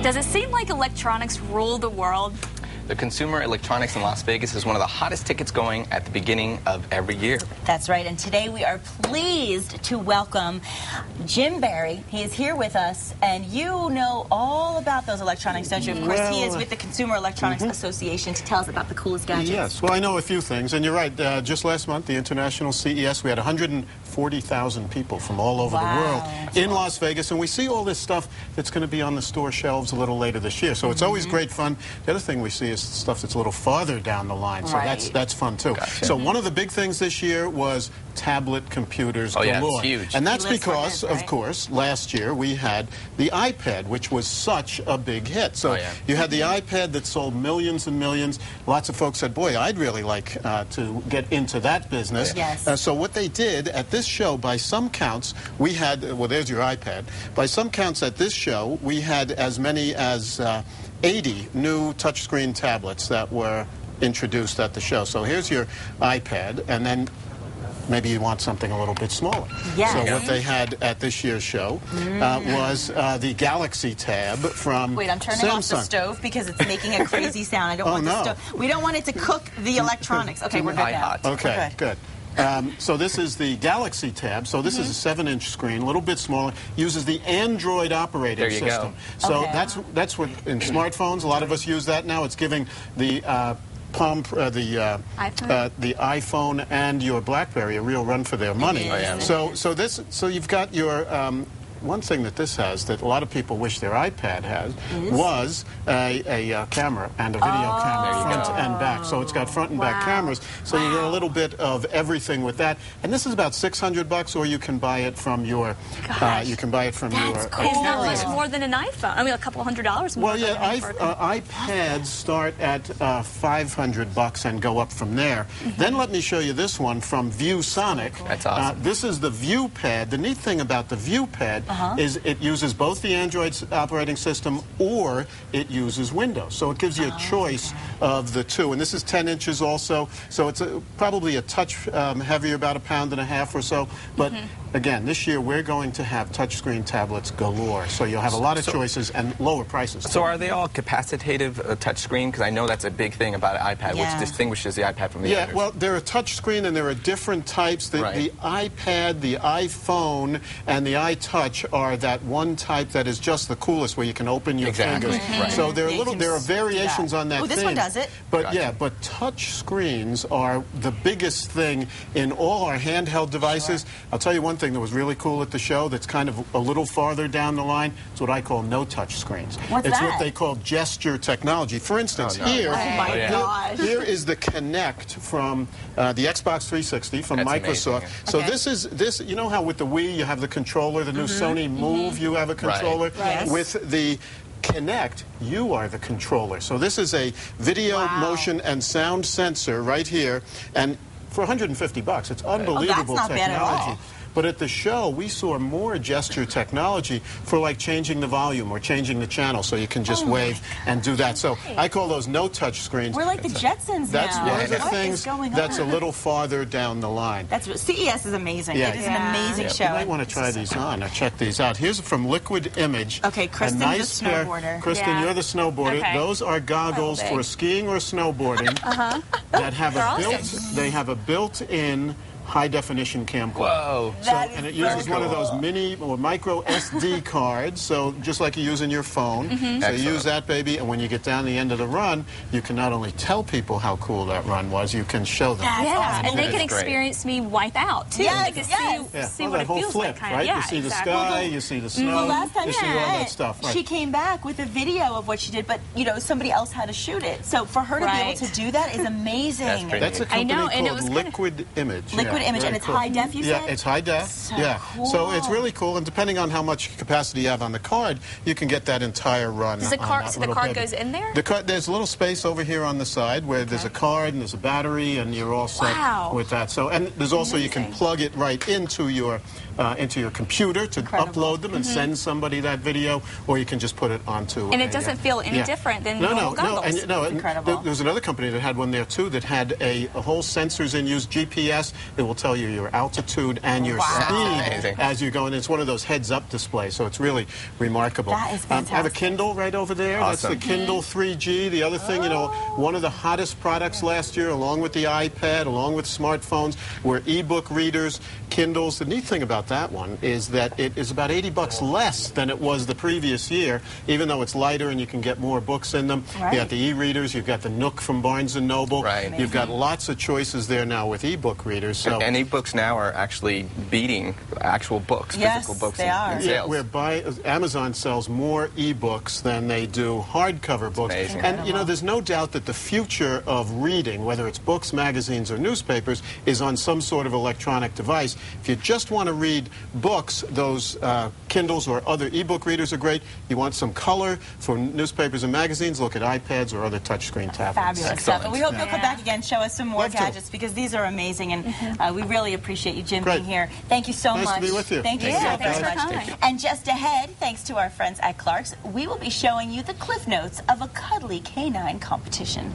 Does it seem like electronics rule the world? The Consumer Electronics in Las Vegas is one of the hottest tickets going at the beginning of every year. That's right, and today we are pleased to welcome Jim Barry. He is here with us, and you know all about those electronics, don't you? Of course, he is with the Consumer Electronics Association to tell us about the coolest gadgets. Yes, well, I know a few things, and you're right. Just last month, the International CES, we had 140,000 people from all over the world in Las Vegas, and we see all this stuff that's going to be on the store shelves a little later this year. So it's always great fun. The other thing we see is stuff that's a little farther down the line, so that's fun too. Gotcha. So one of the big things this year was tablet computers galore. Yeah, it's huge. And that's because, of course, last year we had the iPad, which was such a big hit. So you had the iPad that sold millions and millions. Lots of folks said, boy, I'd really like to get into that business. Yes. So what they did at this show, by some counts, we had, well, there's your iPad. By some counts at this show, we had as many as 80 new touchscreen tablets that were introduced at the show. So here's your iPad, and then maybe you want something a little bit smaller. Yes. So what they had at this year's show was the Galaxy Tab from Wait, I'm turning Samsung. off the stove because it's making a crazy sound. I don't want the stove. We don't want it to cook the electronics. Okay, we're good now. Okay, good. So this is the Galaxy Tab. So this is a 7-inch screen, a little bit smaller. Uses the Android operating system. So that's what in smartphones. A lot of us use that now. It's giving the the iPhone and your BlackBerry a real run for their money. So you've got your one thing that this has that a lot of people wish their iPad has was a camera and a video camera, front and back. So it's got front and back cameras. So you get a little bit of everything with that. And this is about $600, or you can buy it from your. You can buy it from your. It's not much more than an iPhone. I mean, a couple $100 more. Well, yeah, iPads start at $500 and go up from there. Then let me show you this one from ViewSonic. That's awesome. This is the ViewPad. The neat thing about the ViewPad is it uses both the Android operating system or it uses Windows. So it gives you a choice of the two. And this is 10 inches also, so it's probably a touch heavier, about 1.5 pounds or so. But again, this year we're going to have touchscreen tablets galore. So you'll have a lot of choices and lower prices. So are they all capacitative touchscreen? Because I know that's a big thing about an iPad, which distinguishes the iPad from the others. Well, they're a touchscreen and there are different types. The iPad, the iPhone, and the iTouch are that one type that is just the coolest, where you can open your fingers. So there are variations on that theme. This one does it. But but touch screens are the biggest thing in all our handheld devices. I'll tell you one thing that was really cool at the show that's kind of a little farther down the line. It's what I call no-touch screens. What's it's that? what they call gesture technology. For instance, here is the Kinect from the Xbox 360 from Microsoft. So this, you know how with the Wii you have the controller, the new Sony Move, you have a controller. With the Kinect, you are the controller. So this is a video, motion, and sound sensor right here, and for $150, it's unbelievable that's not bad at all. But at the show, we saw more gesture technology for like changing the volume or changing the channel, so you can just wave and do that. So I call those no-touch screens. We're like the Jetsons That's now. one of the things that's a little farther down the line. CES is amazing. It is an amazing show. You might want to try these on or check these out. Here's from Liquid Image. Okay, Kristen's the snowboarder. Kristen, you're the snowboarder. Those are goggles for skiing or snowboarding that have they have a built-in high-definition camcorder. Whoa. And it uses one of those mini or micro SD cards, so just like you use in your phone. So you use that, baby, and when you get down the end of the run, you can not only tell people how cool that run was, you can show them. And they can experience me wipe out, too. They can see what it feels like. Right? You see the sky, you see the snow, well, last time you see all that stuff. She came back with a video of what she did, but, you know, somebody else had to shoot it. So for her to be able to do that is amazing. That's a company called Liquid Image. Liquid Image, and it's high def, you said? Yeah, it's high def. So cool. So it's really cool, and depending on how much capacity you have on the card, you can get that entire run. Does the card, so the card goes in there? There's a little space over here on the side where there's a card and there's a battery, and you're all set with that. So, and there's also you can plug it right into your computer to upload them and send somebody that video, or you can just put it onto. And it doesn't feel any different than normal goggles. Incredible. There was another company that had one there too that had a whole sensors in use, GPS. It will tell you your altitude and your speed as you're going. It's one of those heads-up displays, so it's really remarkable. That is fantastic. I have a Kindle right over there. Awesome. That's the Kindle 3G. The other thing, you know, one of the hottest products last year, along with the iPad, along with smartphones, were e-book readers, Kindles. The neat thing about that one is that it is about $80 less than it was the previous year, even though it's lighter and you can get more books in them. You got the e-readers, you've got the Nook from Barnes & Noble. You've got lots of choices there now with e-book readers. So. And e-books now are actually beating actual books, physical books in sales. Yeah, where Amazon sells more e-books than they do hardcover books. And, you know, there's no doubt that the future of reading, whether it's books, magazines, or newspapers, is on some sort of electronic device. If you just want to read books, those Kindles or other e-book readers are great. You want some color for newspapers and magazines, look at iPads or other touchscreen tablets. Fabulous stuff. And we hope you'll come back again, show us some more gadgets, because these are amazing, and we really appreciate you, Jim, being here. Thank you so much. Nice to be with you. Thank you so very much. And just ahead, thanks to our friends at Clark's, we will be showing you the cliff notes of a cuddly canine competition.